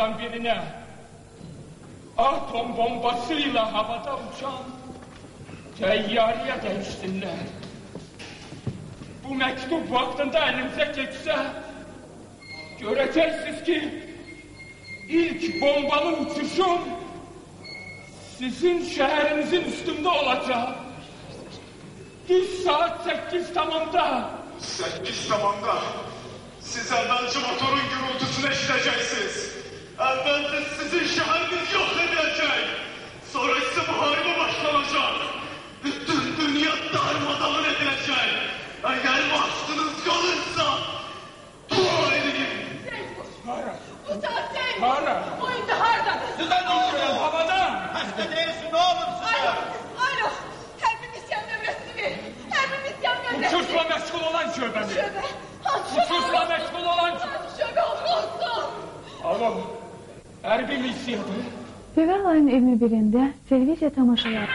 dağlardan birine atom bombasıyla havada uçan teyyareye değişsinler. Bu mektup vaktinde elimize geçse göreceksiniz ki ilk bombalı uçuşum sizin şehrinizin üstünde olacak. Düz saat 8 tamamda. 8 tamamda. Siz evvelce motorun gürültüsünü işiteceksiniz. Evvelce sizin şehriniz yok edilecek. Sonra ise muharebe başlanacak. Bütün dünya darmadağın edilecek. Eğer vaktiniz kalırsa dua edin. Hara. Bu saatte. Hara. O intihardadır. Size ne oluyor havada? Hasta değilsin oğlum size. Alo. Hərbi misyan nömrəsini. Hərbi misyan nömrəsini. Uçuşla meşgul olan şöbəni. Şöbə. Uçuşla meşgul olan Şöbə olsun. Alo. Hərbi missiyadır. Fevral'ın 21'inde televizya tamaşaları.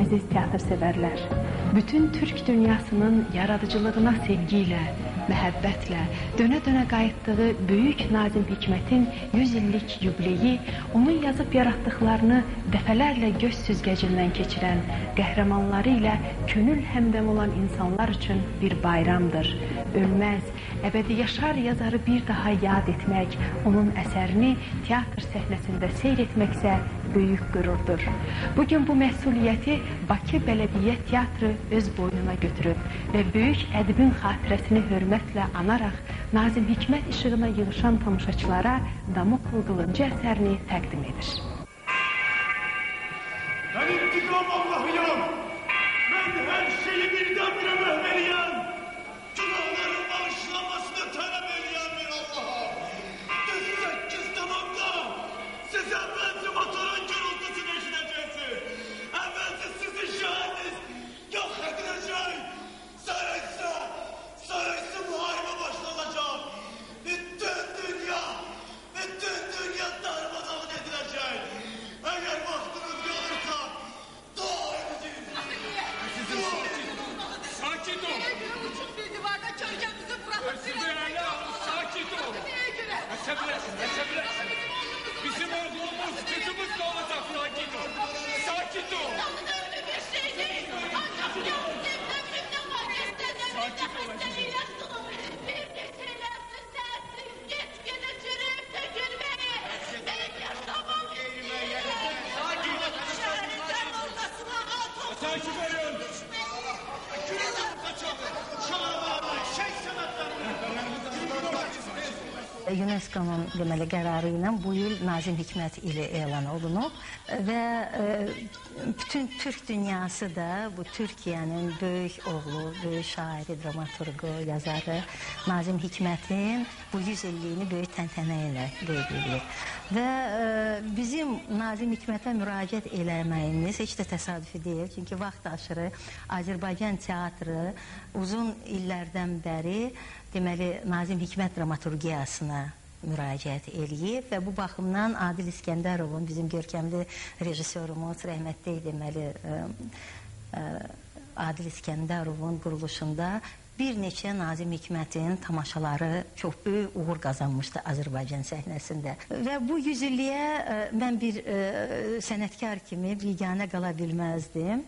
Aziz teatr severler, bütün Türk dünyasının yaradıcılığına sevgiyle, məhəbbətlə dönə-dönə qayıtdığı böyük Nazim Hikmətin 100 illik yubileyi, onun yazıb yaratdıqlarını dəfələrlə göz süzgəcindən keçirən qəhrəmanları ilə könül həmdəm olan insanlar üçün bir bayramdır. Ölməz, əbədi yaşar yazarı bir daha yad etmək, onun əsərini teatr səhnəsində seyr etməksə böyük qürurdur. Bugün bu məsuliyyəti Bakı Bələdiyyə Teatrı öz boynuna götürüb və böyük ədibin xatirəsini hörmətlə anaraq Nazim Hikmət işığına yığışan tamaşaçılara Damokl qılıncı əsərini təqdim edir. Ben intikam Allah'ıyım. Ben her şeyi birdenbire mühmeliyim. Günahların bağışlanmasını talep ediyen bir Allah'a. Düz 8 tamamda siz evvelce motorun gürültüsünü işiteceksiniz. Evvelce sizin şehriniz yok edilecek. Sonra ise muharebe başlanacak. Bütün dünya darmadağın edilecek. Eğer vaktiniz kalırsa dua edeceğiz. Sakin ol. Uçuş bir divarda kölgemizi bırakıp Sakin ol. Açabilirsin. Bizim oğlumuz, kızımız da olacak. Sakin ol. öyle bir şey değil. Ancak devrimden vazgeçtiğinde meseleyle sunum. Bir neşelersiz sensiz gitgide çürüyüp dökülmeyi. Benim yaşamam şehrinden ortasına atom. Sakin olun. UNESCO'nun deməli qərarı ilə bu il Nazim Hikmət ili elan olunub və bütün Türk dünyası da bu Türkiyənin böyük oğlu, böyük şairi, dramaturgu, yazarı Nazim Hikmətin bu 100 illiyini böyük təntənə ilə qeyd edir. Və bizim Nazim Hikmətə müraciət eləməyimiz heç də təsadüfi deyil. Çünki vaxt aşırı Azərbaycan teatrı uzun illərdən bəri deməli Nazim Hikmət dramaturgiyasına müraciət eləyib və bu baxımdan Adil İskəndərovun, bizim görkəmli rejissorumuz, rəhmətli deməli Adil İskəndərovun quruluşunda bir neçə Nazim Hikmətin tamaşaları çox böyük uğur qazanmışdı Azərbaycan səhnəsində. Və bu 100 illiyə mən bir sənətkar kimi biganə qala bilməzdim.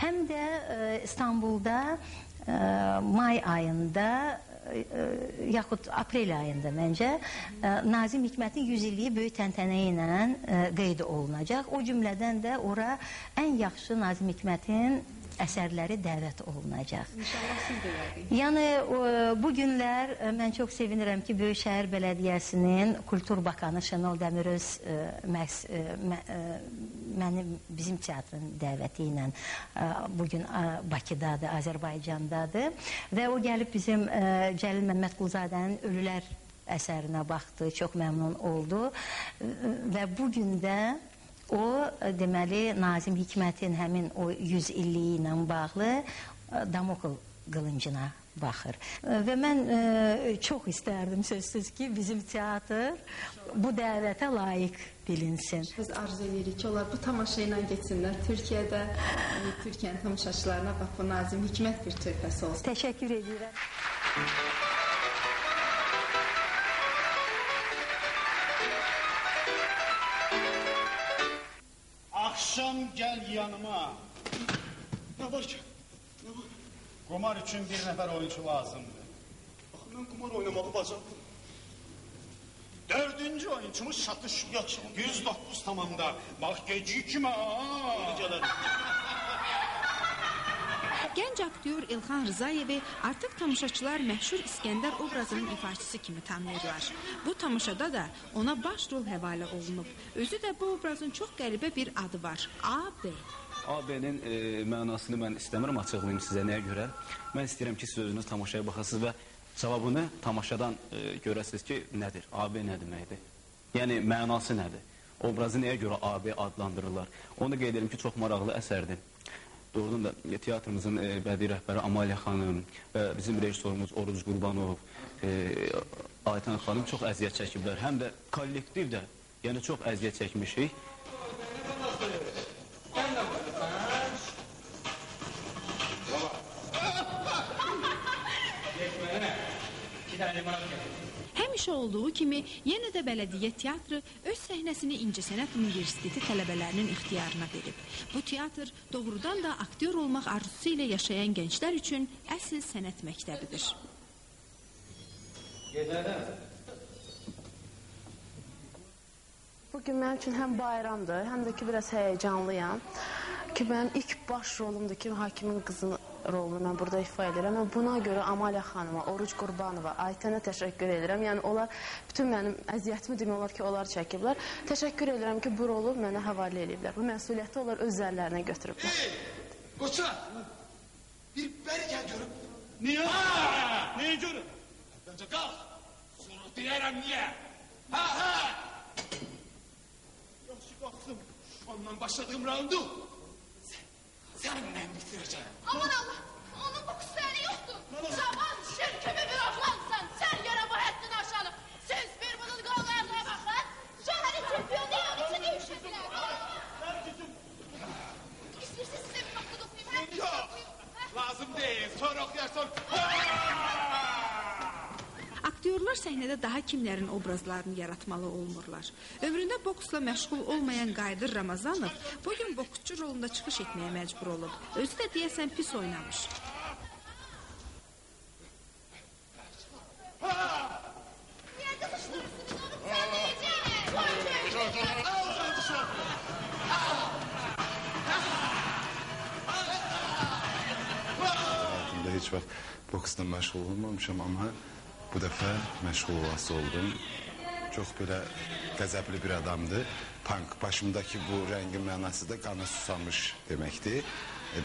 Həm də İstanbulda may ayında yaxud aprel ayında məncə Nazim Hikmətin 100 illiyi böyük təntənə ilə qeyd olunacaq. O cümlədən də ora ən yaxşı Nazim Hikmətin əsərləri dəvət olunacaq. İnşallah siz də yəqin. Yəni bu günlər mən çox sevinirəm ki, Böyükşəhər Bələdiyyəsinin Kultur Bakanı Şenol Dəmiröz bizim teatrın dəvəti ilə bugün Bakıdadır, Azərbaycandadır və o gəlib bizim Cəlil Məmmədquluzadənin Ölülər əsərinə baxdı, çox məmnun oldu və bugün də o, deməli, Nazim Hikmətin həmin o 100 illiyi ilə bağlı Damokl qılıncına baxır. Və mən çox istərdim sözsüz ki, bizim teatr bu dəvətə layiq bilinsin. Biz arzu edirik ki, onlar bu tamaşa ilə getsinlər. Türkiyədə, Türkiyənin tamaşaçılarına bax, bu Nazim Hikmət bir töhfəsi olsun. Təşəkkür edirəm. Akşam gel yanıma. Ne var ki? Ne var? Kumar için bir nefer oyuncu lazımdı. Bak ben kumar oynamağı bacardım. 4. oyuncumuz satış. Yaxşı. 109 tamamda. Bak gecikme ha. Geceler. Gənc aktyor İlxan Rızayevi artıq tamaşaçılar məşhur İskəndər obrazının ifaçısı kimi tanıyırlar. Bu tamaşada da ona baş rol həvalə olunub. Özü də bu obrazın çox qəribə bir adı var. AB. AB-nin mənasını mən istəmirəm açıqlayım sizə nəyə görə. Mən istəyirəm ki, siz özünüz tamaşaya baxasınız və cavabını tamaşadan görəsiniz ki, nədir? AB nə deməkdir? Yəni, mənası nədir? Obrazı nəyə görə AB adlandırırlar? Onu qeyd edelim ki, çox maraqlı əsərdir. Doğrudan da teatrımızın bədii rəhbəri Amaliya xanım və bizim rejissorumuz Oruc Qurbanov, Aytan xanım çox əziyyət çəkiblər. Həm də kollektiv də, yəni çox əziyyət çəkmişik. Həmişə olduğu kimi, yenə də Bələdiyyə Teatrı öz səhnəsini İncəsənət Universiteti tələbələrinin ixtiyarına verib. Bu teatr doğrudan da aktyor olmaq arzusu ilə yaşayan gənclər üçün əsl sənət məktəbidir. Bugün mənim üçün həm bayramdır, həm də ki, biraz həyəcanlıyam. Ki, mənim ilk baş rolumdur ki, hakimin qızının rolunu mən burada ifa edirəm. Mən buna görə Amaliya xanıma, Oruc Qurbanova, Aytənə təşəkkür edirəm. Yəni, onlar, bütün mənim əziyyətimi demək olar ki, onlar çəkiblər. Təşəkkür edirəm ki, bu rolu mənə həvalə ediblər. Bu məsuliyyəti onlar öz əllərinə götürüblər. Koça! Bir beri gel görüp. Niye? Neyi görüp? Bence kalk. Sonra diyelim niye? Ha! Yaxşı qalxdım. Ondan başladığım roundu seninle bitireceğim. Aman Allah! Onun bu kısmeni yoktu. Şaban şir kimi bir oğlansan. Sen yere bu haddini aşalım. Siz bir bunun kavgaya bakın. Şehrin çempiyon değil mi? İçini üşüdüler. İstiyorsa size bir nokta dokuyayım. Yok. Lazım değil. Sonra okuyarsan. Aktyorlar səhnədə daha kimlərin obrazlarını yaratmalı olmurlar. Ömründə boksla məşğul olmayan Qaydır Ramazanov bugün boksçu rolunda çıxış etməyə məcbur olub. Özü də deyəsən pis oynamış. Niye kızıştırırsınız onu? Sen de yiyeceğine. Hayatımda hiç vaxt boksla məşğul olmamışam, amma bu dəfə məşğul olası oldum. Çox belə qəzəbli bir adamdır. Punk, başımdakı bu rəngin mənası da qana susamış deməkdir.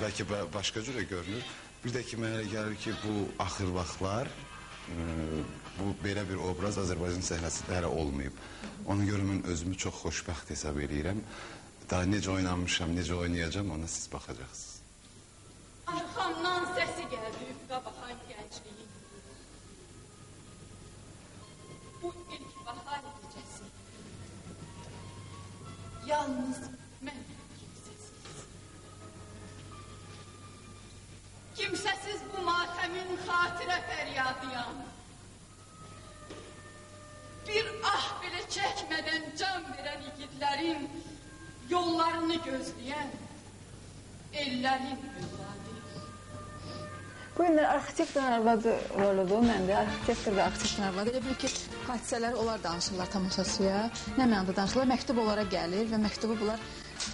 Bəlkə başqa cürə görünür. Bir də ki, mənə gəlir ki, bu axır vaxtlar bu belə bir obraz Azərbaycan səhnəsində hələ olmayıb. Ona görə mən özümü çox xoşbəxt hesab edirəm. Daha necə oynanmışam, necə oynayacağım, ona siz baxacaqsınız. Arkamdan sesi geldi üfka bakan gençliğin. Bu ilk bahar gecesi. Yalnız ben kimsesiz. Kimsesiz bu matem həmin xatirə fəryadıyam. Bir ah belə çəkmədən can verən igidlərin yollarını gözləyən ellərin övladı. Bu günlər arxitektorun arvadı roludur, mən də arxitektor və arxitektorun arvadı. Elə bil ki, hadisələri onlar danışırlar tamaşaçıya. Nə mənada danışırlar? Məktub onlara gəlir və məktubu bunlar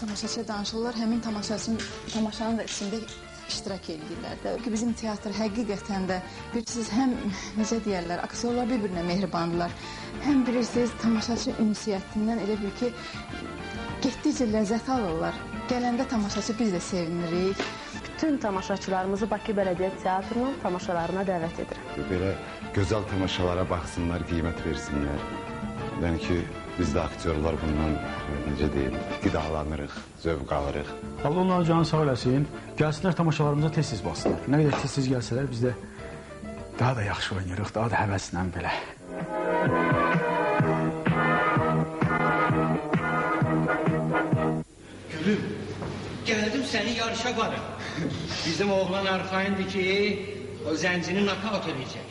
tamaşaçıya danışırlar. Həmin tamaşanın da içində iştirak edirlər də. Bizim teatr həqiqətən də bilirsiniz, həm necə deyərlər, aktyorlar bir-birinə mehribandırlar. Həm bilirsiniz, tamaşaçı ünsiyyətindən elə bil ki, getdikcə ləzzət alırlar. Gələndə tamaşaçı biz də sevinirik. Bütün tamaşaçılarımızı Bakı Bələdiyyə Teatrının tamaşalarına dəvət edirəm. Belə gözəl tamaşalara baxsınlar, qiymət versinlər. Yəni ki, biz də aktyorlar bundan, necə deyim, qidalanırıq, zövq alırıq. Allah onların canı sağ eləsin, gəlsinlər tamaşalarımıza tez-tez baxsınlar. Nə qədər tez-tez gəlsələr, biz də daha da yaxşı oynayırıq, daha da həvəslə belə. Gülüm, gəldim səni yarışa varım. Bizim oğlan arxayındır ki, o zəncini nakavt edəcək.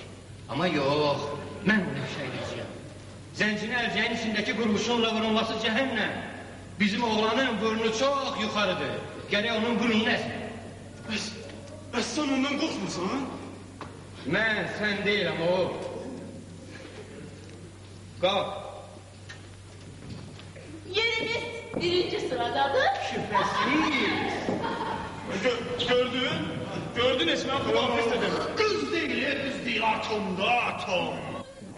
Amma yox, mən onu şeyləyəcəyəm. Zəncini əlcəyin içindəki qurğuşunla vurulması cəhənnəm. Bizim oğlanın burnu çox yuxarıdır. Gərək onun burnunu əzmə. Bəs sən ondan qorxmursan? Mən, sən deyiləm o. Qalq. Yerimiz birinci sıradadır. Şübhəsiz. Gördün? Gördün Esma Kulafes dedim. Kız değil, kız değil, atom.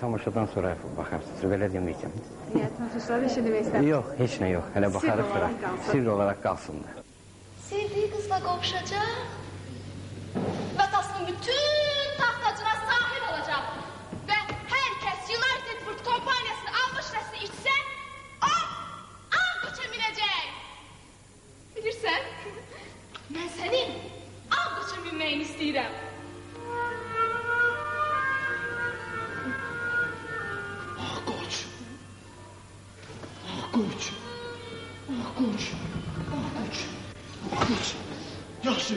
Tamaşadan sonra baxarsınız, belə deməyəcəm. Niyə, tamaşaçılara bir şey demək istədim? Yox, heç nə yox, hələ baxarıq sonra. Sirr olaraq qalsınlar. Sevdiği qızla qovuşacaq və tasının bütün taxtacına sahib olacaq və hər kəs United Fruit kompaniyasının almış rəsini içsə, o Anqoça minəcək. Bilirsən, mən sənin Anqoça minməyini istəyirəm. Koç. Yaxşı.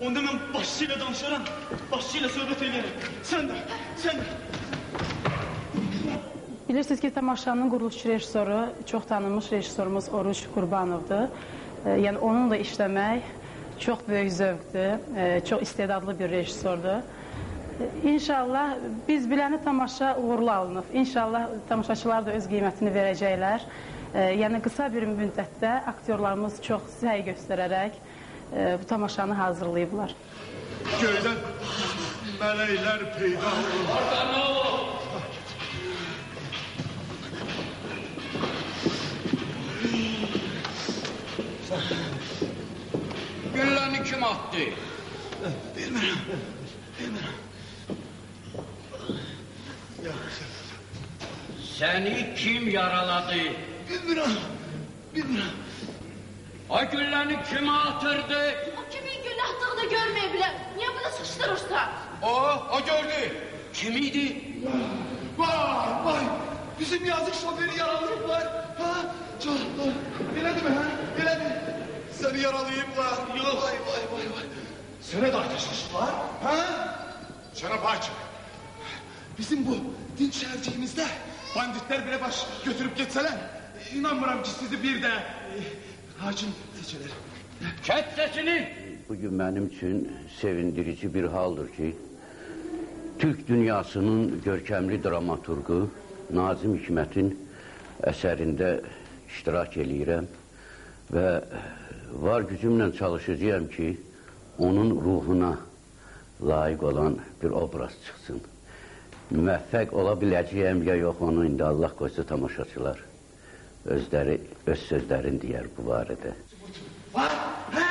Onda mən başçı ilə danışaram. Başçı ilə söhbət edərəm. Sən də. Bilirsiniz ki, tamaşanın quruluşçu rejissoru, çox tanınmış rejissorumuz Oruc Qurbanovdur. Yəni, onunla işləmək çox böyük zövqdür, çox istedadlı bir rejissordur. İnşallah biz biləni tamaşa uğurlu alınıb. İnşallah tamaşaçılar da öz qiymətini verəcəklər. Yəni, qısa bir müddətdə aktyorlarımız çox səy göstərərək bu tamaşanı hazırlayıblar. Göydən mələklər peyda olur. Orada nə olur? Gülləni kim attı? Bilmirəm. Səni kim yaraladı? Bilmirəm. O gülləni kimə atırdı? O kimin gül attığını görməyə bilər. Niyə bunu sıxışdırırsan? O gördü. Kim idi? Vay, bizim yazık şoförü yaralayıblar. Ha? Belədir mi, ha? Belədir. Səni yaralayıblar. Yox. Vay. Sənə də ateş açdılar, ha? Sənə bacım. Bizim bu dinç şəhərciyimizdə banditlər belə baş götürüb getsələr, inanmıram ki, sizi bir də hakim seçələr. Kes sesini! Bugün mənim üçün sevindirici bir haldır ki, Türk dünyasının görkəmli dramaturgu Nazım Hikmətin əsərində iştirak eləyirəm və var gücümlə çalışacağım ki, onun ruhuna layiq olan bir obraz çıxsın. Müvəffəq ola biləcəyəm ya yox, onu indi Allah qoysa tamaşaçılar öz sözlərini deyər bu barədə. Var, hə?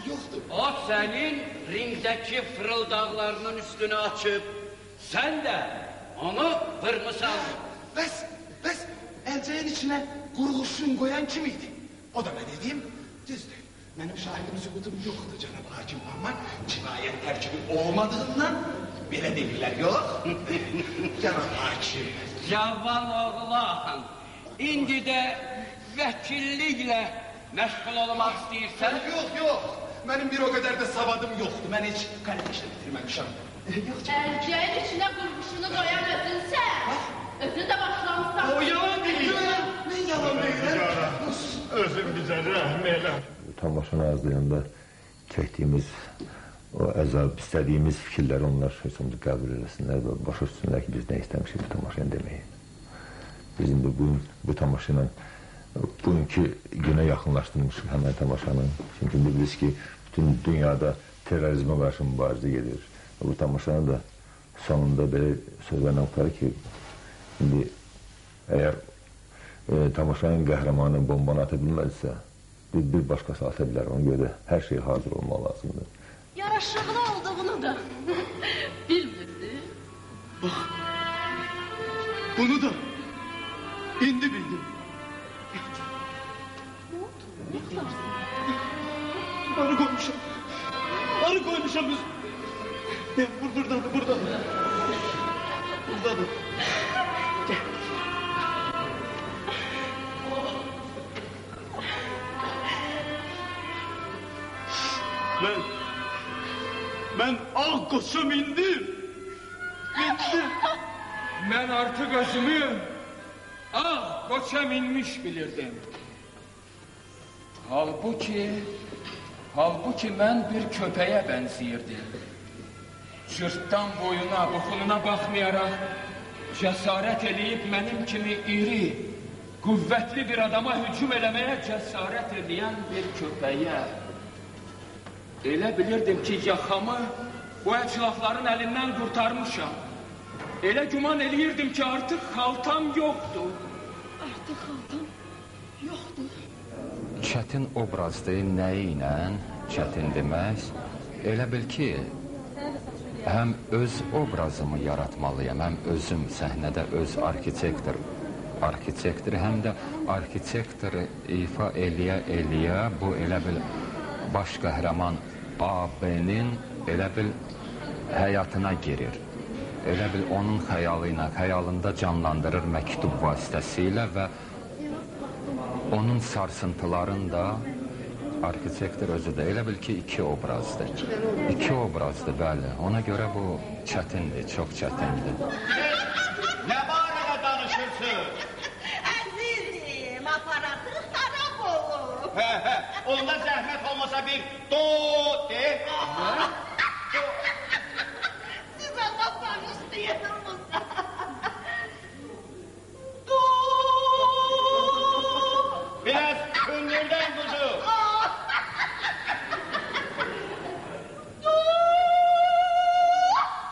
Yoxdur. O sənin ringdəki fırıldaqlarının üstünü açıb, sən də onu vırmısan. Bəs əlcəyin içinə qurğuşun qoyan kim idi? O da mən edim, düzdür. Mənim şahidim sübutum yoxdur cənab hakim, amma cinayət tərkibi olmadığından belə deyirlər, yox? Cənab hakim. Cavan oğlan, indi də vəkilliklə Məşğul olmaq istəyirsən? Yox. Mənim bir o qədər də savadım yoxdur. Mən heç qənet işlə bitirməmişəm. Əlcəyin içinə qurğuşunu qoyan özünsən. Özün də başlamışsan. O yalan deyil. Mən yalan deyiləm. Özün bizə rəhm elə. Tamaşanı azlayanda çəkdiyimiz o əzab, istədiyimiz fikirləri onlar heç olmazsa qəbul eləsinlər və başa düşsünlər ki, biz nə istəmişik bu tamaşanı deməyi. Biz indi bu tamaşa ilə bugünkü günə yaxınlaşdırmışıq həmən tamaşanı. Çünki bilirsiniz ki, bütün dünyada terrorizmə qarşı mübarizə gedir. Bu tamaşanı da sonunda belə sözlərlə tutar ki, indi əgər tamaşanın qəhrəmanı bombanı ata bilməzsə, bir başqası ata bilər. Ona görə də hər şey hazır olmaq lazımdır. Yaraşıqlı olduğunu da bilmirdi. Bax, bunu da indi bildim. Ne oldu? Ne yaparsın? Arı koymuşam biz. Buradadır. Buradadır. Gel. Ben ağ koçum indim. Mən artıq özümü ağ qoça minmiş bilirdim. Halbuki mən bir köpəyə bənziyirdim. Cırtdan boyuna, buxununa baxmayaraq cəsarət eləyib mənim kimi iri, qüvvətli bir adama hücum eləməyə cəsarət edən bir köpəyə. Elə bilirdim ki, yaxamı bu əclafların əlindən qurtarmışam. Elə güman eləyirdim ki, artıq xaltam yoxdur. Artıq xaltam yoxdur. Çətin obrazdır, nəyi ilə çətin demək? Elə bil ki, həm öz obrazımı yaratmalıyam, həm özüm səhnədə öz arxitektor, həm də arxitektoru ifa eləyə, bu elə bil baş qəhrəman AB-nin elə bil həyatına girir. Elə bil onun xəyalında canlandırır məktub vasitəsilə və onun sarsıntılarını da arxitektor özü də elə bil ki, iki obrazdır. İki obrazdır, bəli. Ona görə bu çətindir, çox çətindir. Nə barədə danışırsın? Əzizim, aparatın xarab olur. Onda zəhmət olmasa bir do de. Siz anlatmak istiyorsunuz. Biraz hündürden kuzu.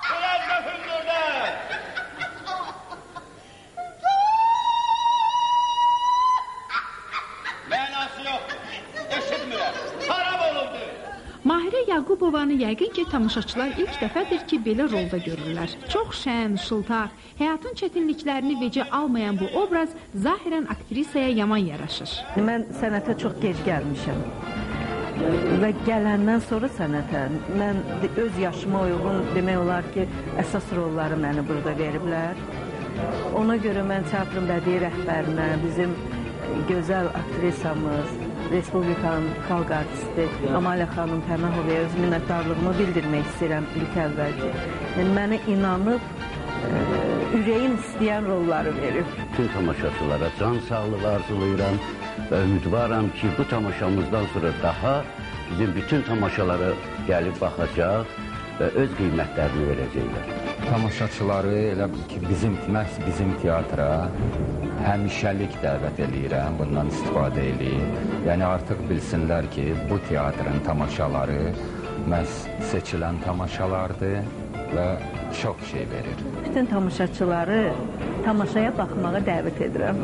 Biraz da hündürden. Mənası yok. Eşitmirəm. Harap olundu. Mahirə Yaqubovanı yəqin ki, tamaşaçılar ilk dəfədir ki, belə rolda görürlər. Çox şən, şıltaq, həyatın çətinliklərini vecə almayan bu obraz zahirən aktrisaya yaman yaraşır. Mən sənətə çox gec gəlmişəm və gələndən sonra sənətə mən öz yaşıma uyğun demək olar ki, əsas rolları məni burada veriblər. Ona görə mən teatrın bədii rəhbərinə, bizim gözəl aktrisamız, Respublikanın xalq artisti Amalə xanım Pəməhovaya öz minnətdarlığımı bildirmək istəyirəm ilk əvvəlki. Mənə inanıb, ürəyim istəyən rolları verib. Bütün tamaşaçılara can sağlığı arzulayıram və ümidvaram ki, bu tamaşamızdan sonra daha bizim bütün tamaşalara gəlib baxacaq və öz qiymətlərini verəcəklər. Tamaşaçıları elə ki, məhz bizim teatra həmişəlik dəvət eləyirəm, bundan istifadə eləyib. Yəni artıq bilsinlər ki, bu teatrın tamaşaları məhz seçilən tamaşalardır və çox şey verir. Bütün tamaşaçıları tamaşaya baxmağa dəvət edirəm.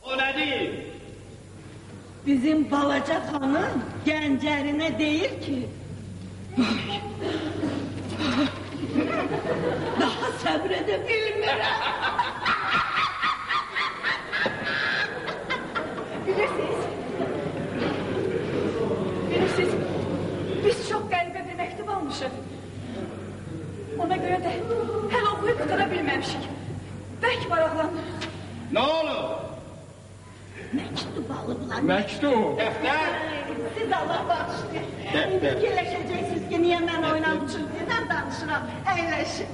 O nədir? Bizim balaca xanım gəncərinə deyir ki, daha səbr edə bilmirəm. Bilirsiniz, biz çox qəribə bir məktub almışıq. Ona görə də hələ oxuyub qutara bilməmişik. Bəlkə maraqlanırıq. Məktub alıblar. Məktub? Dəftər? Siz Allah bağışlayın. İndi fikirləşəcəksiniz ki, niyə mən oynamışım dedən danışıram. Əyləşin.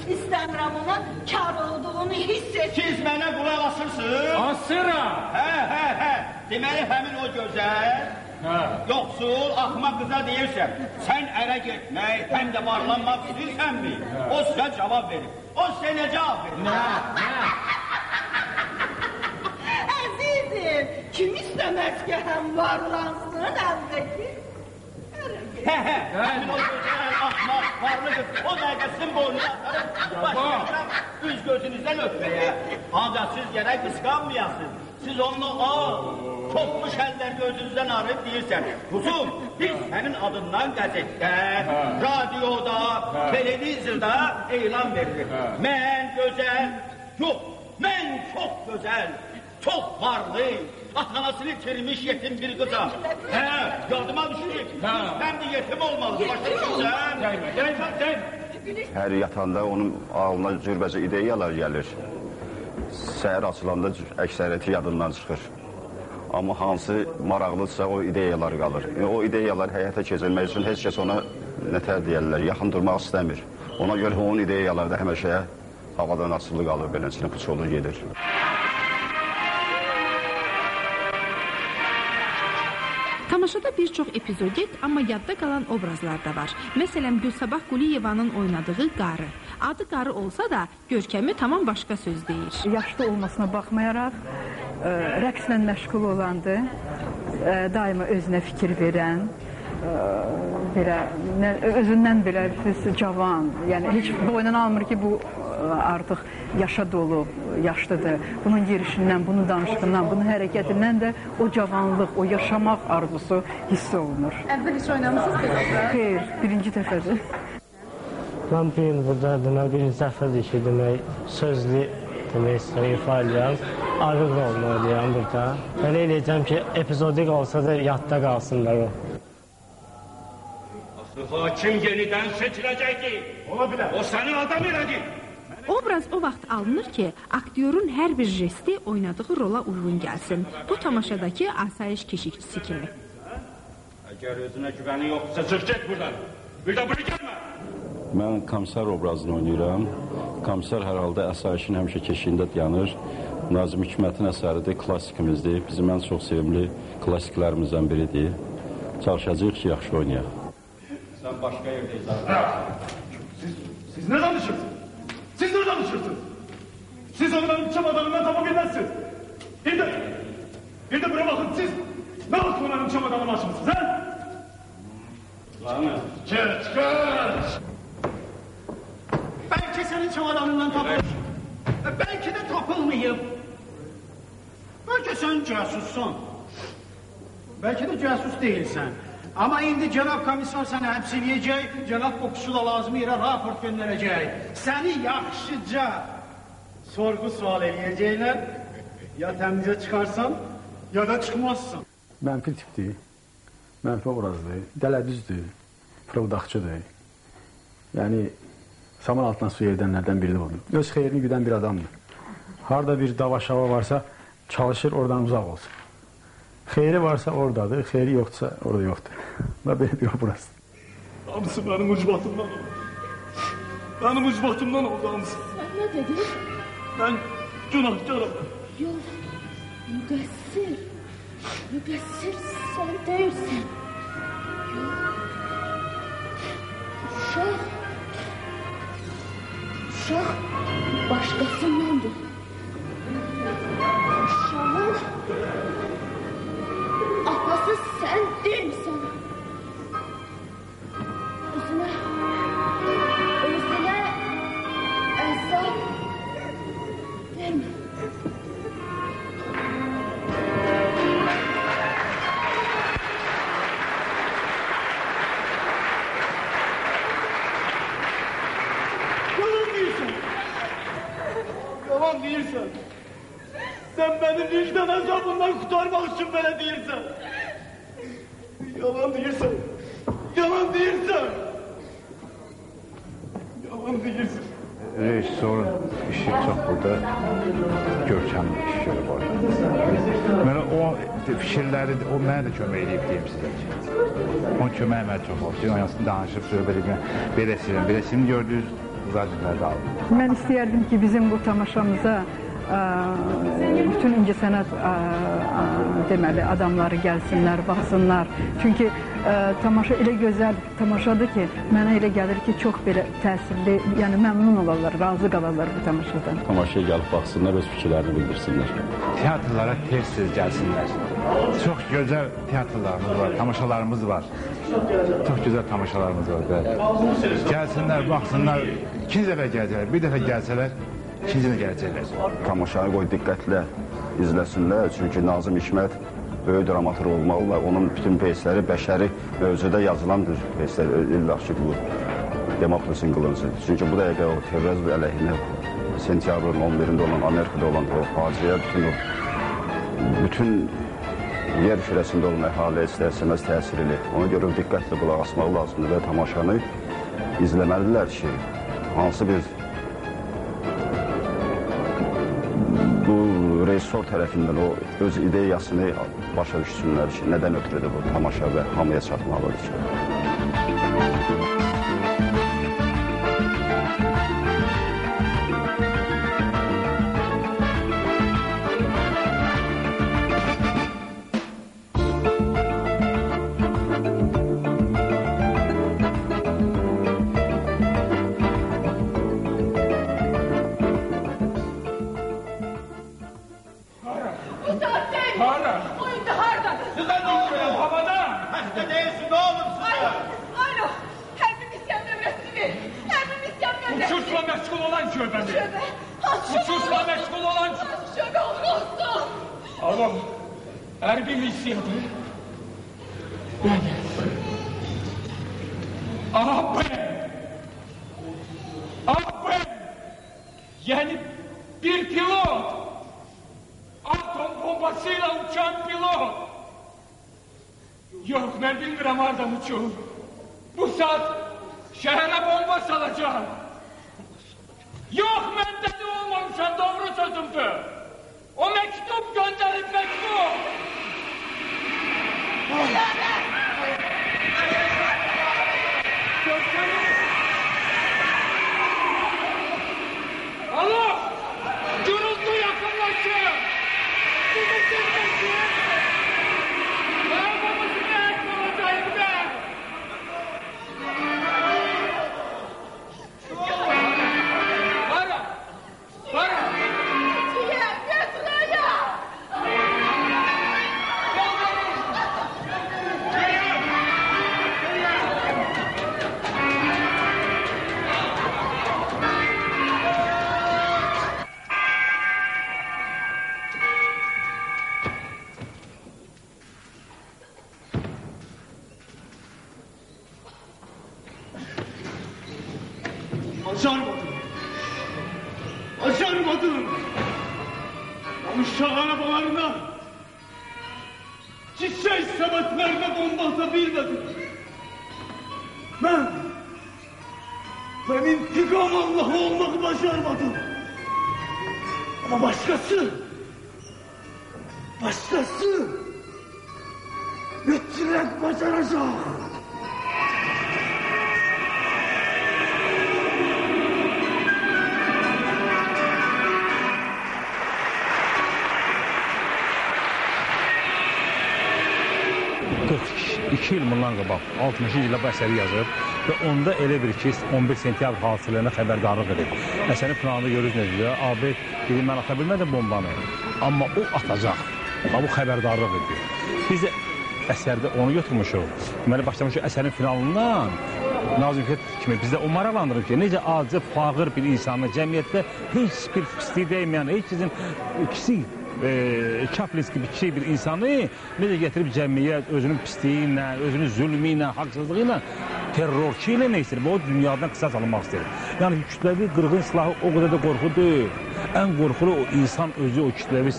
İstəmirəm ona kar olduğunu hiss et. Siz mənə qulaq asırsınız? Asıram. Hə. Deməli, həmin o gözəl, yoxsul, axmaq qıza deyirsən, sən ərə getmək, həm də varlanmaq istəyirsənmi? O sizə cavab verir. O sizə nə cavab verir? Əzizim, kim istəməz ki, həm varlansın, həm də ki? Həmin o gözəl, axmaq, varlı qız, o dəqiqə sizin boynuna atarım, başlayacaq üz gözünüzdən öpməyə. Ancaq siz gərək qısqanmayasınız. Siz onunla topmuş əllərini özünüzdən arayıb deyirsən, Kuzum, biz sənin adından qəzetdə, radioda, televizorda elan verilir. Mən gözəl, yox, mən çox gözəl, çox varlı, atanasını itirmiş yetim bir qızam. Yadıma düşecek, həm də yetim olmalı, başlayırsan. Dəymə. Hər yatanda onun ağlına cürbəcə ideyalar gəlir. Səhər açılanda əksəriyyəti yadından çıxır. Amma hansı maraqlıdırsa o ideyalar qalır. O ideyalar həyata keçirmək üçün heç kəs ona nətər deyərlər, yaxın durmaq istəmir. Ona görə onun ideyaları da həmişə havadan asılı qalır, beləsinə puç olur, gedir. Tamaşada bir çox epizodik, amma yadda qalan obrazlar da var. Məsələn, Gülsabah Quliyevanın oynadığı qarı. Adı qarı olsa da, görkəmi tamam başqa söz deyir. Yaşlı olmasına baxmayaraq, rəqslə məşğul olandı, daima özünə fikir verən, özündən belə cavan, yəni heç boynuna almır ki, bu artıq yaşa dolu, yaşlıdır. Bunun yerişindən, bunun danışığından, bunun hərəkətindən də o cavanlıq, o yaşamaq arzusu hiss olunur. Əvvəl hiç oynamışsınız ki? Xeyr, birinci dəfədir. Mən bu gün burada demək, birinci dəfədir ki, demək, sözlü demək istəyirəm, ifa edirəm. Arıq rolunu oynayıram burada. Belə eləyəcəm ki, epizodik olsa da yadda qalsınlar o. Hakim yenidən seçiləcəkdir. Ola bilər. O səni adam elədi. Obraz o vaxt alınır ki, aktyorun hər bir jesti oynadığı rola uyğun gəlsin. Bu tamaşadakı asayiş keşikçisi kimi. Əgər özünə güvəni yoxsa çıx get buradan. Bir də bura gəlmə. Mən komissar obrazını oynayıram. Komissar hər halda əsayişin həmişə keşiyində dayanır. Nazım Hikmətin əsəridir, klassikimizdir. Bizim ən çox sevimli klassiklərimizdən biridir. Çalışacağıq ki, yaxşı oynayaq. Sən başqa yerdə izah Siz nə danışırsınız? Siz ne danışırsınız? Siz onu benim çamadanımdan tapabilmezsiniz. Bir de buraya bakın siz. Ne yaptın benim çamadanımı açmışsınız ha? Çık. Belki senin çamadanından tapılır. Belki de tapılmayıp. Belki sen casussun. Belki de casus değilsen. Ama indi Cenab Komisar seni hepsileyecek, Cenab Kokusu da lazım yere raport gönderecek. Seni yaxşıca sorgu sual eləyəcəklər. Ya təmizə çıxarsan, ya da çıxmazsan. Mənfi tipdir, mənfi obrazdır, dələdüzdür, fırıldaqçıdır. Yəni, saman altından su yerdənlərdən biri olur. Öz xeyrini güdən bir adamdır. Harada bir dava-şava varsa, çalışır oradan uzaq olsun. Xeyri varsa oradadır, xeyri yoxdursa orada yoxdur. Və belə bir obrazdır. Hamısı benim ucbatımdan oldu. Benim ucbatımdan oldu hamısı. Sen ne dedin? Ben günahkarım. Yok, müqəssir. Müqəssir sen değilsin. Yok. Uşaq başqasındandır. Uşağın atası sen değilsin. Özüne əzab verme. Yalan değilsen. Sen beni vicdan azabından kurtarmak için böyle değilsen. Yalan değilsen. Yalan değilsen. Yalan değilsin. rejissorun işi çox burada görkəmli iş görüb orada. Mənə o fikirləri, o mənə də kömək edib deyim sizə ki. Onun köməyi mənə çox oldu. Dünyasını danışıb, söhbət edib, belə istəyirəm gördüyünüz zadimləri də aldım. Mən istəyərdim ki, bizim bu tamaşamıza bütün incəsənət deməli adamları gəlsinlər, baxsınlar. Çünki tamaşa elə gözəl tamaşadır ki, mənə elə gəlir ki, çox belə təsirli, yəni məmnun olarlar, razı qalarlar bu tamaşadan. Tamaşaya gəlib baxsınlar, öz fikirlərini bildirsinlər. Teatrlara tez-tez gəlsinlər. Çox gözəl teatrlarımız var, tamaşalarımız var. Çox gözəl tamaşalarımız var. Gəlsinlər, baxsınlar, ikinci dəfə gələcəklər, bir dəfə gəlsələr, ikinci də gələcəklər. Tamaşanı qoy diqqətlə izləsinlər, çünki Nazım Hikmət böyük dramaturq olmalılar. Onun bütün peysləri bəşəri mövzuda yazılan bir peyslər, illah ki, bu demokrasinin qılıncı. Çünki bu dəqiqə o terrorizm əleyhinə sentyabrın 11-də olan, Amerikada olan o faciə, bütün yer kürəsində olan əhaliyə istər-istəməz təsir edir. Ona görə diqqətlə qulaq asmaq lazımdır və tamaşanı izləməlidirlər ki, hansı bir bu rejissor tərəfindən o öz ideyasını başa düşsünlər ki, nədən ötürüdür bu tamaşa və hamıya çatmalıdır ki. Başarmadım. Uşaq arabalarına, çiçek sepetlerine bomba atabilmedim. Ben intikam Allah'ı olmak başarmadım. Ama başkası mütçülük başaracak. İki il bundan qabaq 60-cı ildə bu əsəri yazıb və onda elə bir ki 11 sentyabr hadisələrinə xəbərdarlıq edib. Əsərin planında görürsünüz necə? AB dedi, mən ata bilmədim bombanı, amma o atacaq. Bu xəbərdarlıq edir. Biz də əsərdə onu götürmüşük. Deməli, başlamışıq əsərin finalından Nazım Hikmət kimi bizdə o maraqlandırır ki, necə acı, fağır bir insanı cəmiyyətdə heç bir pisliyi dəyməyən, heç sizin kiçik Çaplis gibi kiçik bir insanı necə getirib cəmiyyət özünün pisliyi ilə, özünün zülmü ilə, haqsızlığı ilə, terrorçu ilə nə istəyir? O dünyadan qısas alınmaq istəyir. Yəni kütləvi qırğın silahı o qədər də qorxudur. Ən qorxulu o insan özü o kütləvi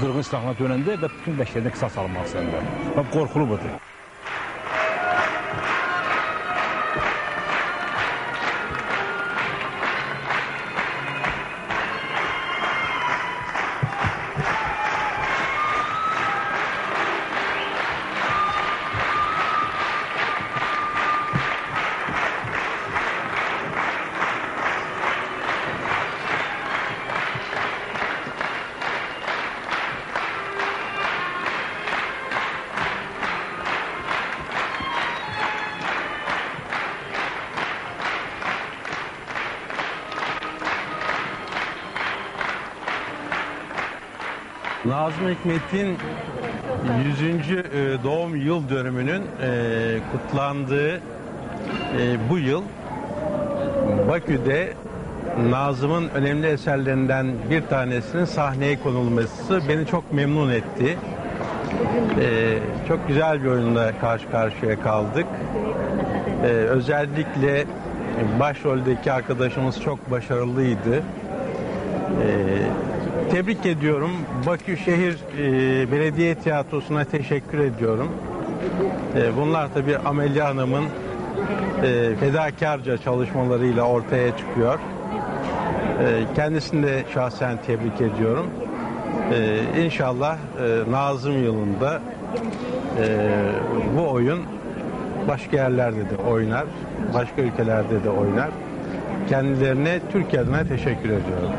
qırğın silahına dönəndə və bütün bəşərdən qısas alınmaq istəyir. Və qorxulu budur. Nazım Hikmet'in 100. doğum yıl dönümünün kutlandığı bu yıl Bakü'de Nazım'ın önemli eserlerinden bir tanesinin sahneye konulması beni çok memnun etti. Çok güzel bir oyunla karşı karşıya kaldık. Özellikle başroldeki arkadaşımız çok başarılıydı. Tebrik ediyorum. Bakü Şehir Belediye Tiyatrosu'na teşekkür ediyorum. Bunlar tabii Amelya Hanım'ın fedakarca çalışmalarıyla ortaya çıkıyor. Kendisini de şahsen tebrik ediyorum. İnşallah Nazım yılında bu oyun başka yerlerde de oynar, başka ülkelerde de oynar. Kendilerine, Türkiye adına teşekkür ediyorum.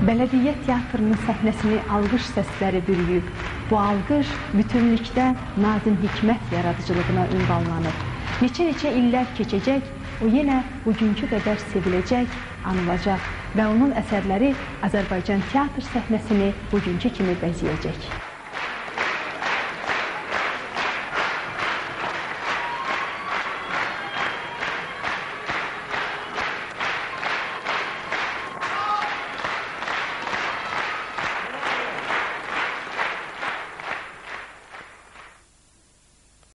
Belediye tiyatrının səhnəsini alqış səsləri bürüyüb. Bu alqış bütünlükdə Nazım Hikmət yaradıcılığına ünvanlanıb. Neçə illər keçəcək, o yenə bugünkü qədər seviləcək, anılacaq və onun əsərləri Azərbaycan teatr səhnəsini bugünkü kimi bəzəyəcək.